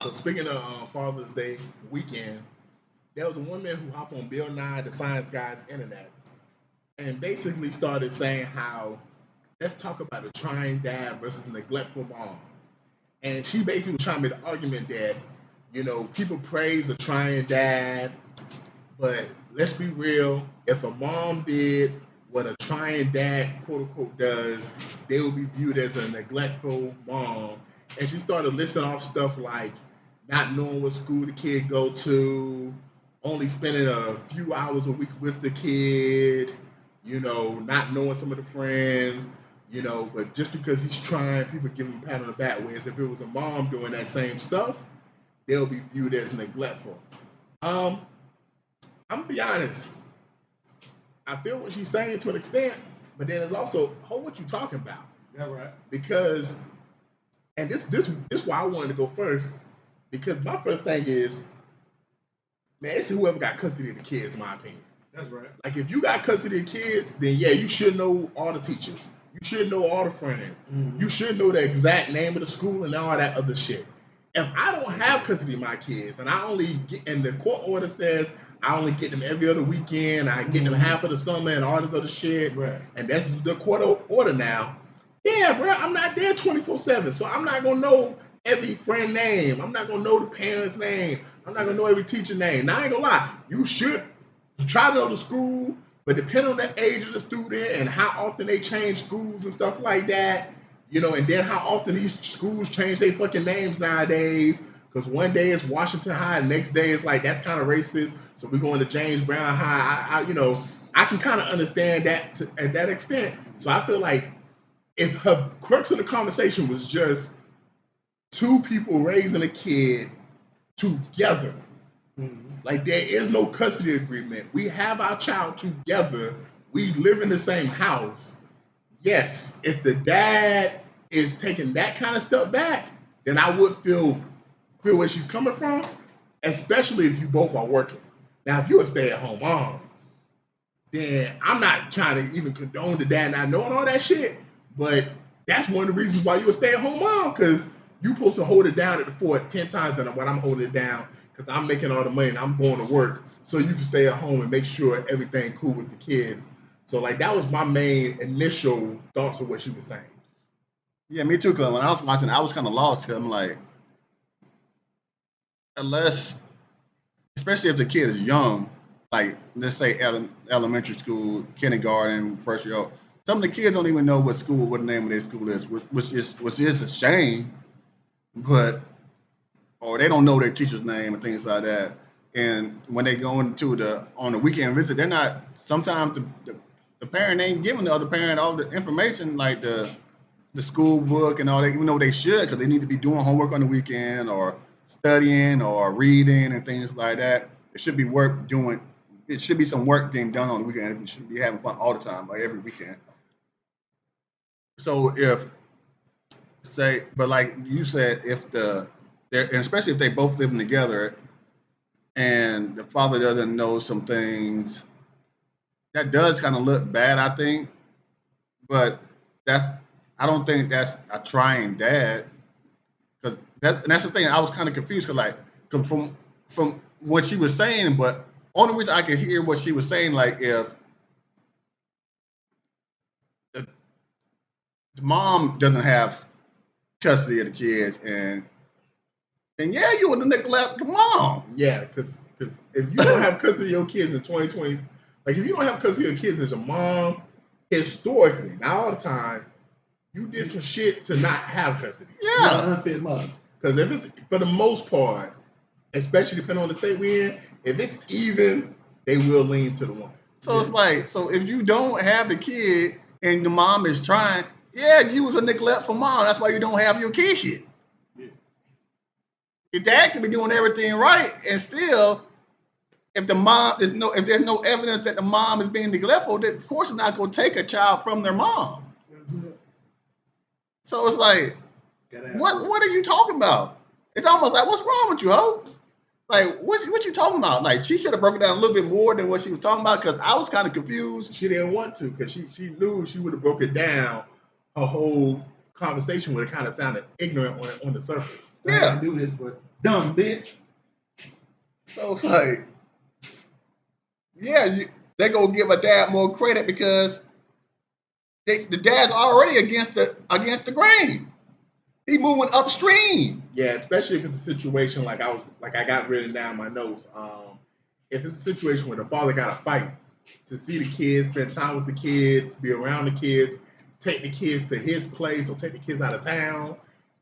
So speaking of Father's Day weekend, there was a woman who hopped on Bill Nye, the Science Guy's internet, and basically started saying how let's talk about a trying dad versus a neglectful mom. And she basically was trying to make the argument that people praise a trying dad, but let's be real. If a mom did what a trying dad, quote unquote, does, they would be viewed as a neglectful mom. And she started listing off stuff like not knowing what school the kid go to, only spending a few hours a week with the kid, not knowing some of the friends, but just because he's trying, people give him a pat on the back. Whereas if it was a mom doing that same stuff, they'll be viewed as neglectful. Um, I'm gonna be honest. I feel what she's saying to an extent, but then it's also, oh, what you talking about? Yeah, right. Because, and this why I wanted to go first, because my first thing is, man, it's whoever got custody of the kids, in my opinion. That's right. Like if you got custody of kids, then yeah, you should know all the teachers. You should know all the friends. Mm-hmm. You should know the exact name of the school and all that other shit. If I don't have custody of my kids and I only get, and the court order says I only get them every other weekend, I get them half of the summer and all this other shit, right. And that's the court order now. Yeah, bro, I'm not there 24/7, so I'm not gonna know every friend name. I'm not gonna know the parents' name. I'm not gonna know every teacher name. Now I ain't gonna lie, you should try to know the school, but depending on the age of the student and how often they change schools and stuff like that, and then how often these schools change their fucking names nowadays. Because one day it's Washington High, and next day it's like that's kind of racist. So we're going to James Brown High. I can kind of understand that at that extent. So I feel like if her crux of the conversation was just two people raising a kid together, like there is no custody agreement. We have our child together. We live in the same house. Yes, if the dad is taking that kind of stuff back, then I would feel where she's coming from, especially if you both are working. Now, if you're a stay-at-home mom, then I'm not trying to even condone the dad not knowing all that shit, but that's one of the reasons why you're a stay-at-home mom, because you're supposed to hold it down at the fort 10 times than what I'm holding it down, because I'm making all the money and I'm going to work, so you can stay at home and make sure everything cool with the kids. So, like, that was my main initial thoughts of what she was saying. Yeah, me too, because when I was watching, I was kind of lost, because I'm like, unless, especially if the kid is young, like, let's say elementary school, kindergarten, first year old, some of the kids don't even know what the name of their school is, which is a shame, but, or they don't know their teacher's name and things like that. And when they go on the weekend visit, they're not, sometimes the parent ain't giving the other parent all the information, like the school book and all that, even though they should, because they need to be doing homework on the weekend or studying or reading and things like that. It should be it should be some work being done on the weekend. It should be having fun all the time, like every weekend. So but like you said, and especially if they both living together and the father doesn't know some things, that does kind of look bad, I think. But I don't think that's a trying dad, because that's the thing. I was kind of confused, because from what she was saying, but only reason I could hear what she was saying, like if the mom doesn't have custody of the kids, and yeah, you would neglect the mom. Yeah, because if you don't have custody of your kids in 2020, like if you don't have custody of your kids as a mom, historically, not all the time, you did some shit to not have custody. Yeah, unfit mother. Because if it's, for the most part, especially depending on the state we're in, if it's even, they will lean to the woman. So it's like, so if you don't have the kid and the mom is trying, yeah, you was a neglectful mom. That's why you don't have your kid. Yeah. Your dad could be doing everything right, and still, if there's no evidence that the mom is being neglectful, then of course it's not going to take a child from their mom. Mm-hmm. So it's like, what are you talking about? It's almost like, what's wrong with you, ho? Like, what you talking about? Like, she should have broken down a little bit more than what she was talking about, because I was kind of confused. She didn't want to, because she knew she would have broken down her whole conversation would have kind of sounded ignorant on the surface. Yeah, I do this, but dumb bitch. So it's like, yeah, they gonna give a dad more credit because the dad's already against the grain. He moving upstream. Yeah, especially if it's a situation like I got written down in my notes. If it's a situation where the father got to fight to see the kids, spend time with the kids, be around the kids, take the kids to his place or take the kids out of town,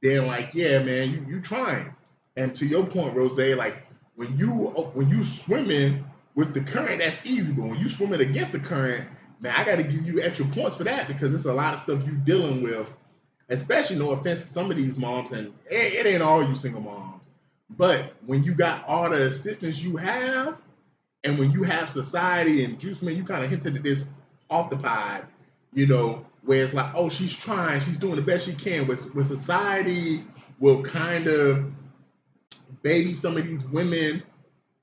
then like, yeah, man, you trying. And to your point, Rose, like when you swimming with the current, that's easy. But when you swimming against the current, man, I got to give you extra points for that because it's a lot of stuff you dealing with. Especially, no offense to some of these moms, and it ain't all you single moms, but when you got all the assistance you have, and when you have society and Juice Man, you kind of hinted at this off the pod, where it's like, oh, she's trying, she's doing the best she can. With society will kind of baby some of these women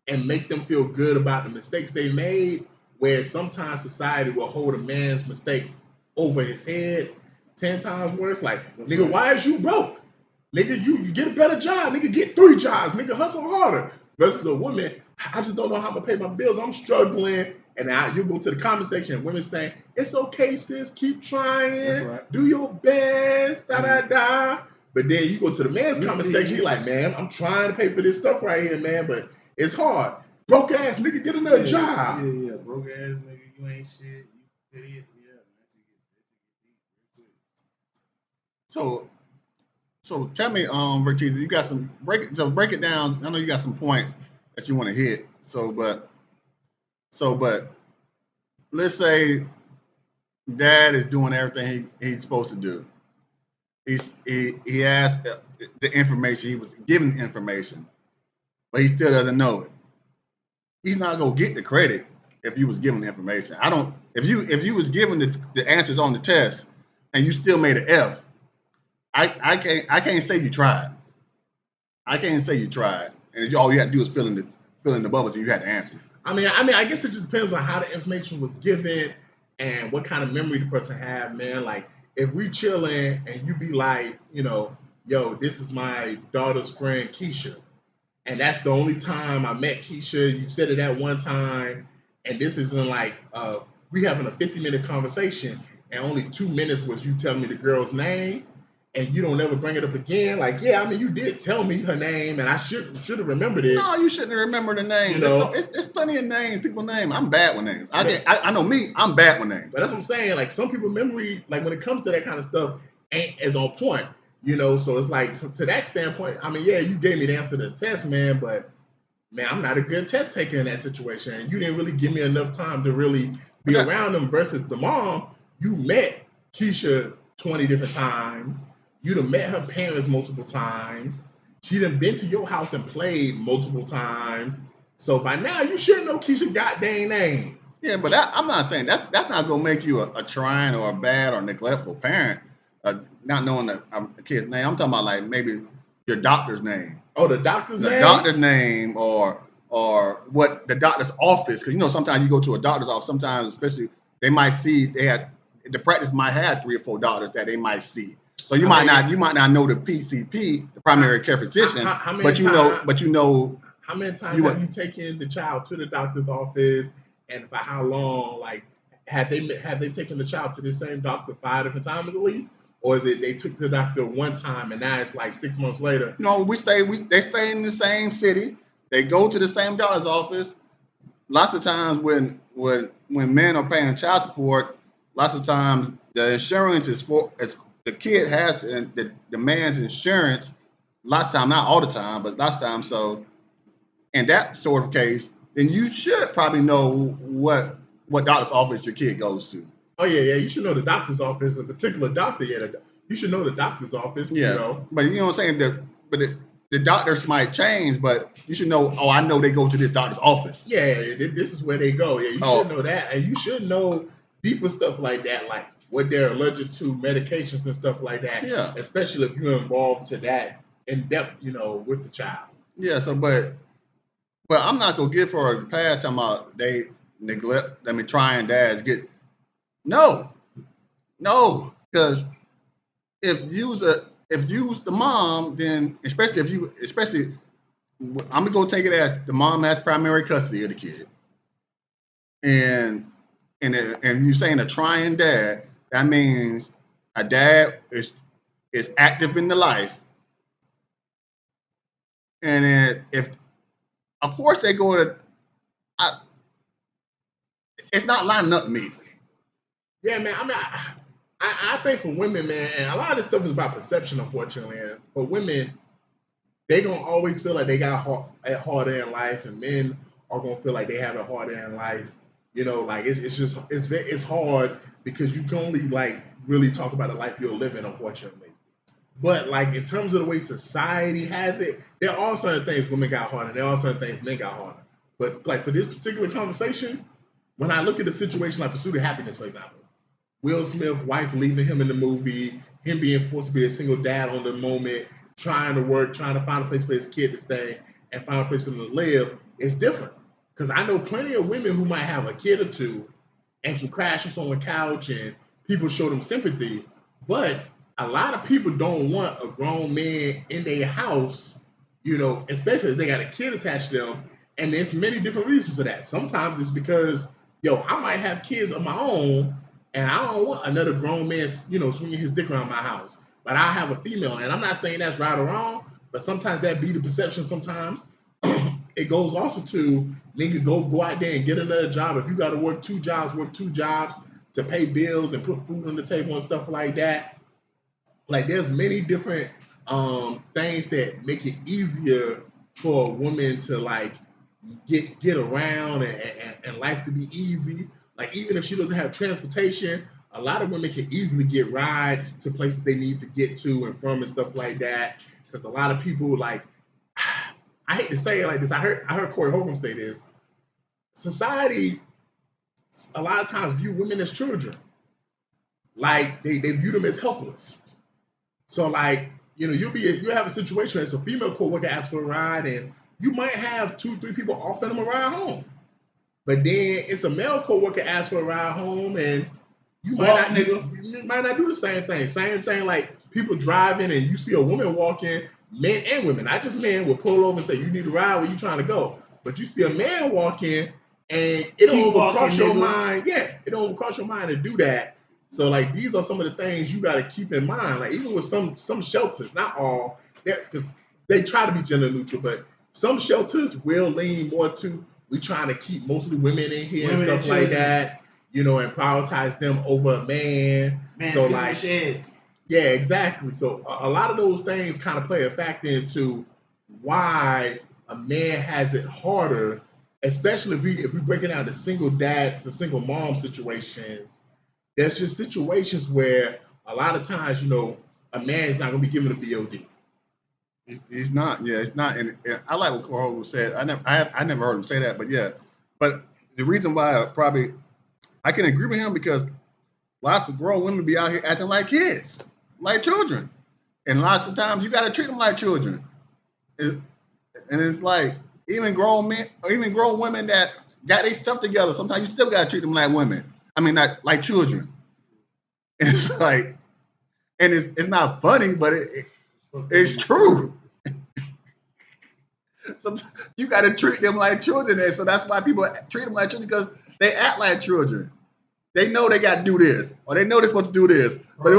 and make them feel good about the mistakes they made, where sometimes society will hold a man's mistake over his head 10 times worse. Like, nigga, why is you broke? Nigga, you get a better job. Nigga, get 3 jobs. Nigga, hustle harder. Versus a woman, I just don't know how I'm gonna pay my bills. I'm struggling. And you go to the comment section and women saying, it's okay, sis, keep trying. Right. Do your best, da. But then you go to the man's comment section, you're like, man, I'm trying to pay for this stuff right here, man, but it's hard. Broke ass nigga, get another job. Yeah. Broke ass nigga, you ain't shit. You idiot. So tell me, Vertiza, you got some break it down. I know you got some points that you want to hit. But let's say dad is doing everything he's supposed to do. He has the information, he was given the information, but he still doesn't know it. He's not gonna get the credit if you was given the information. If you was given the answers on the test and you still made an F, I can't say you tried. I can't say you tried, and all you had to do is fill in the bubbles, and you had to answer. I mean, I guess it just depends on how the information was given and what kind of memory the person had, man. Like, if we chilling and you be like, yo, this is my daughter's friend Keisha, and that's the only time I met Keisha. You said it that one time, and this isn't like we having a 50-minute conversation, and only 2 minutes was you telling me the girl's name. And you don't ever bring it up again. Like, yeah, I mean, you did tell me her name, and I should have remembered it. No, you shouldn't remember the name. It's plenty of names, people name. I'm bad with names. I know me. I'm bad with names. But that's what I'm saying. Like, some people's memory, like when it comes to that kind of stuff, ain't as on point. So it's like to that standpoint. I mean, yeah, you gave me the answer to the test, man, but man, I'm not a good test taker in that situation. And you didn't really give me enough time to really be around them. Versus the mom, you met Keisha 20 different times. You done met her parents multiple times. She done been to your house and played multiple times. So by now, you should know Keisha's goddamn name. Yeah, but I'm not saying that's not gonna make you a trying or a bad or neglectful parent, not knowing the kid's name. I'm talking about like maybe your doctor's name. Oh, the doctor's name? The doctor's name or what the doctor's office. Because sometimes you go to a doctor's office. Sometimes, especially, they might see the practice might have 3 or 4 doctors that they might see. So you might not know the PCP, the primary care physician, but you know. How many times have you taken the child to the doctor's office, and for how long? Like, have they taken the child to the same doctor 5 different times at least, or is it they took the doctor one time and now it's like 6 months later? No, they stay in the same city. They go to the same doctor's office. Lots of times when men are paying child support, lots of times the insurance is the kid has the man's insurance. Lots of time, not all the time, but lots of times. So in that sort of case, then you should probably know what doctor's office your kid goes to. Oh yeah, you should know the doctor's office, a particular doctor. Yeah, you should know the doctor's office. Yeah, but you know what I'm saying. The doctors might change, but you should know. Oh, I know they go to this doctor's office. Yeah, this is where they go. Yeah, you should know that, and you should know deeper stuff like that, like what they're allergic to, medications and stuff like that. Yeah. Especially if you're involved to that in depth, with the child. Yeah. So, but I'm not gonna give her a pass talking about they neglect. Trying dads get no, because if you's the mom, then especially I'm gonna go take it as the mom has primary custody of the kid, and and you saying a trying dad, that means a dad is active in the life, and then if of course they go to, I, it's not lining up to me. Yeah, man. I mean, I think for women, man, and a lot of this stuff is about perception, unfortunately. And for women, they gonna always feel like they got it harder in life, and men are gonna feel like they have it harder in life. You know, like it's just it's hard because you can only like really talk about the life you're living, unfortunately. But like in terms of the way society has it, there are certain things women got harder, and there are certain things men got harder. But like for this particular conversation, when I look at the situation like Pursuit of Happiness, for example, Will Smith, wife leaving him in the movie, him being forced to be a single dad on the moment, trying to work, trying to find a place for his kid to stay, and find a place for them to live, it's different. Because I know plenty of women who might have a kid or two and can crash on someone's couch and people show them sympathy. But a lot of people don't want a grown man in their house, you know, especially if they got a kid attached to them. And there's many different reasons for that. Sometimes it's because, yo, I might have kids of my own and I don't want another grown man, you know, swinging his dick around my house. But I have a female, and I'm not saying that's right or wrong, but sometimes that be the perception sometimes. It goes also to nigga go out there and get another job. If you got to work two jobs to pay bills and put food on the table and stuff like that. Like there's many different things that make it easier for a woman to like get around and life to be easy. Like even if she doesn't have transportation, a lot of women can easily get rides to places they need to get to and from and stuff like that. Because a lot of people like I hate to say it like this. I heard Corey Holcomb say this. Society a lot of times view women as children. Like they view them as helpless. So like, you know, you have a situation as a female coworker asks for a ride and you might have two, three people offering them a ride home. But then it's a male coworker asks for a ride home and you might not do the same thing. Same thing like people driving and you see a woman walking, men and women, not just men, will pull over and say, you need a ride, where you trying to go? But you see a man walking and it don't even cross your mind. Yeah, it don't even cross your mind to do that. So like these are some of the things you got to keep in mind. Like even with some shelters, not all, because they try to be gender neutral, but some shelters will lean more to we trying to keep mostly women in here and stuff like that, you know, and prioritize them over a man. So like, sheds. Yeah, exactly. So a lot of those things kind of play a factor into why a man has it harder, especially if we break it down to single dad, the single mom situations. There's just situations where a lot of times, you know, a man is not going to be given a BOD. He's not. Yeah, it's not. And I like what Cole said. I never heard him say that, but yeah. But the reason why I can agree with him because lots of grown women be out here acting like kids, like children, and lots of times you got to treat them like children. It's, and it's like even grown men or even grown women that got their stuff together. Sometimes you still got to treat them like women. I mean, not like children. It's like, and it's not funny, but it's true. So you got to treat them like children, and so that's why people treat them like children because they act like children. They know they got to do this, or they know they're supposed to do this, but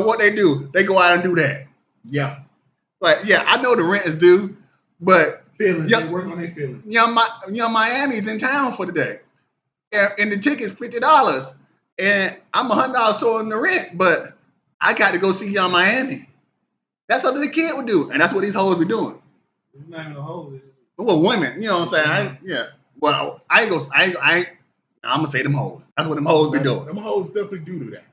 what they do, they go out and do that. Yeah, like yeah, I know the rent is due, but feelings, they work on their feelings. Young Miami's in town for the day, and the ticket's $50, and I'm $100 short on the rent, but I got to go see Young Miami. That's something the kid would do, and that's what these hoes be doing. It's not even a hoe. Well, women, you know what I'm saying? Yeah. Well, I'm gonna say them hoes. That's what them hoes be doing. Them hoes definitely do that.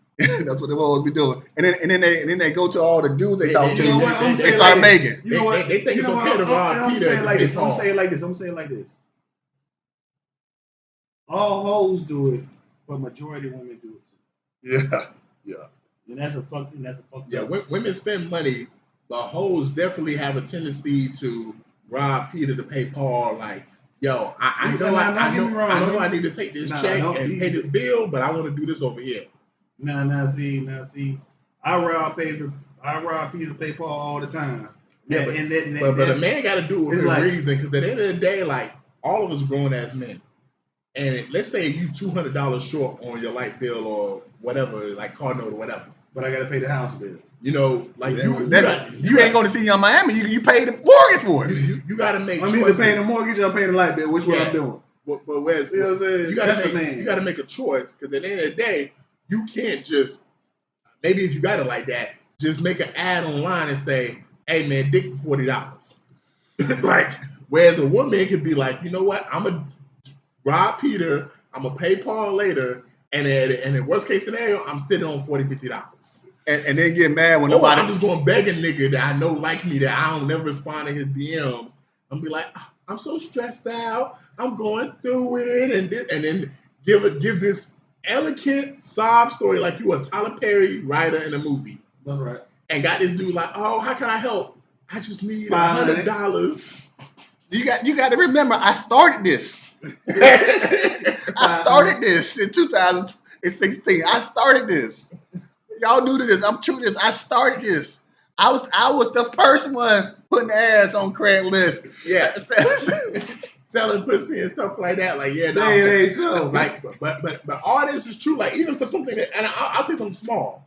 That's what them hoes be doing. And then they go to all the dudes they talk to. They start begging. You know what? They think it's okay to rob Peter. I'm gonna say it like this. All hoes do it, but majority of women do it too. Yeah. And that's a fuck. Yeah, women spend money, but hoes definitely have a tendency to rob Peter to pay Paul. Like, yo, I know I need to take this check and pay this bill, but I want to do this over here. See. I rob Peter to pay Paul all the time. Yeah, but a man got to do it for a reason, because at the end of the day, like, all of us grown as men, and let's say you $200 short on your light bill or whatever, like car note or whatever. But I got to pay the house bill. You know, like you ain't going to see you in Miami. You pay the mortgage for it. You got to make. I'm either paying the mortgage or I'm paying the light bill. Which one I'm doing? But whereas you got to make a choice, because at the end of the day, you can't just, maybe if you got it like that, just make an ad online and say, "Hey man, dick for $40." Like, whereas a woman could be like, you know what, I'm gonna rob Peter, I'm gonna pay Paul later, and in worst case scenario, I'm sitting on $40-$50. And then get mad when nobody. I'm just going to beg a nigga that I know like me, that I don't never respond to his DMs. I'm be like, I'm so stressed out, I'm going through it, and then give this elegant sob story like you a Tyler Perry writer in a movie. That's right. And got this dude like, oh, how can I help? I just need $100. You got to remember, I started this. I started this in 2016. I started this. Y'all new to this. I'm true to this. I started this. I was the first one putting ads on Craigslist. Yeah. Selling pussy and stuff like that. Like, yeah, no. Hey, so. Like, but all this is true. Like, even for something that, and I'll say something small.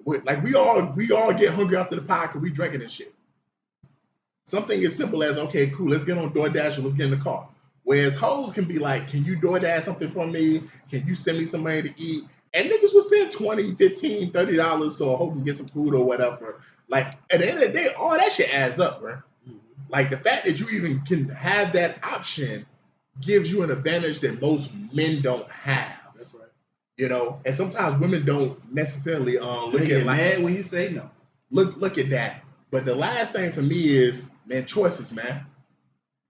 Like, we all get hungry after the pie because we drinking and shit. Something as simple as, okay, cool, let's get on DoorDash and let's get in the car. Whereas hoes can be like, can you DoorDash something for me? Can you send me some money to eat? And niggas will send $20, $15, $30 so a hoe can get some food or whatever. Like, at the end of the day, all that shit adds up, bro. Mm-hmm. Like, the fact that you even can have that option gives you an advantage that most men don't have. That's right. You know, and sometimes women don't necessarily look they at get like mad when you say no. Look at that. But the last thing for me is, man, choices, man.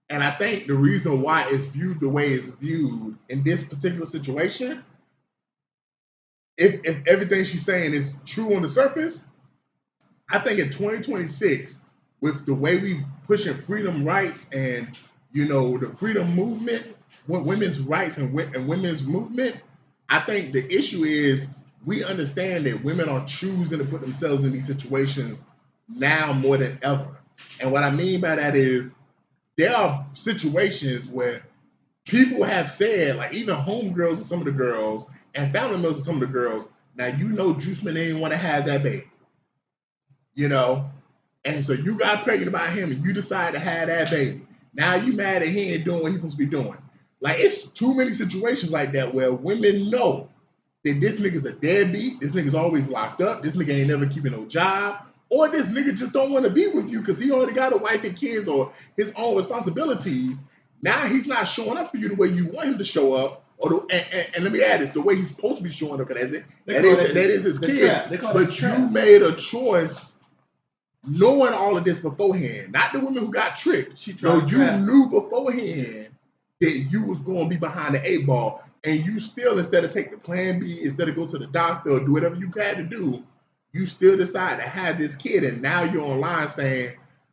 And I think the reason why it's viewed the way it's viewed in this particular situation, if everything she's saying is true on the surface, I think in 2026, with the way we pushing freedom rights and, you know, the freedom movement, women's rights and women's movement, I think the issue is we understand that women are choosing to put themselves in these situations now more than ever. And what I mean by that is there are situations where people have said, like even homegirls and some of the girls and family members of some of the girls, now you know Juiceman didn't want to have that baby. You know? And so you got pregnant by him and you decide to have that baby. Now you mad that he ain't doing what he's supposed to be doing. Like, it's too many situations like that where women know that this nigga's a deadbeat, this nigga's always locked up, this nigga ain't never keeping no job, or this nigga just don't want to be with you because he already got a wife and kids or his own responsibilities. Now he's not showing up for you the way you want him to show up. And let me add this, the way he's supposed to be showing up, because that is his kid. But you made a choice knowing all of this beforehand. Not the women who got tricked. You knew beforehand that you was going to be behind the 8 ball, and you still, instead of take the plan B, instead of go to the doctor or do whatever you had to do, you still decide to have this kid, and now you're online saying,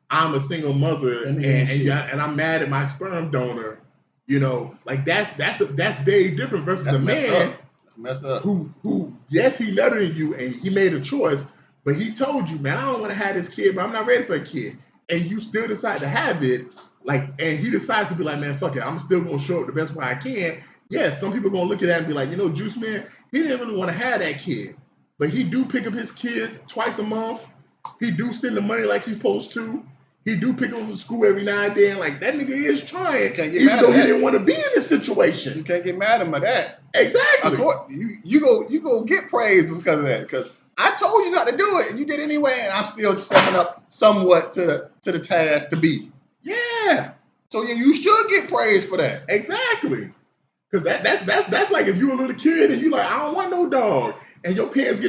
I'm a single mother and I'm mad at my sperm donor. You know, like that's very different versus a man that's messed up. Who yes, he better than you and he made a choice, but he told you, man, I don't want to have this kid, but I'm not ready for a kid. And you still decide to have it, like, and he decides to be like, man, fuck it, I'm still gonna show up the best way I can. Yes, some people are gonna look at that and be like, you know, Juice Man, he didn't really want to have that kid. But he do pick up his kid twice a month. He do send the money like he's supposed to. He do pick him up from school every now and then. Like, that nigga is trying, even though he didn't want to be in this situation. You can't get mad at him by that. Exactly. You go get praised because of that. Because I told you not to do it, and you did anyway, and I'm still stepping up somewhat to the task to be. Yeah. So yeah, you should get praised for that. Exactly. Because that's like if you a little kid and you like, I don't want no dog, and your parents get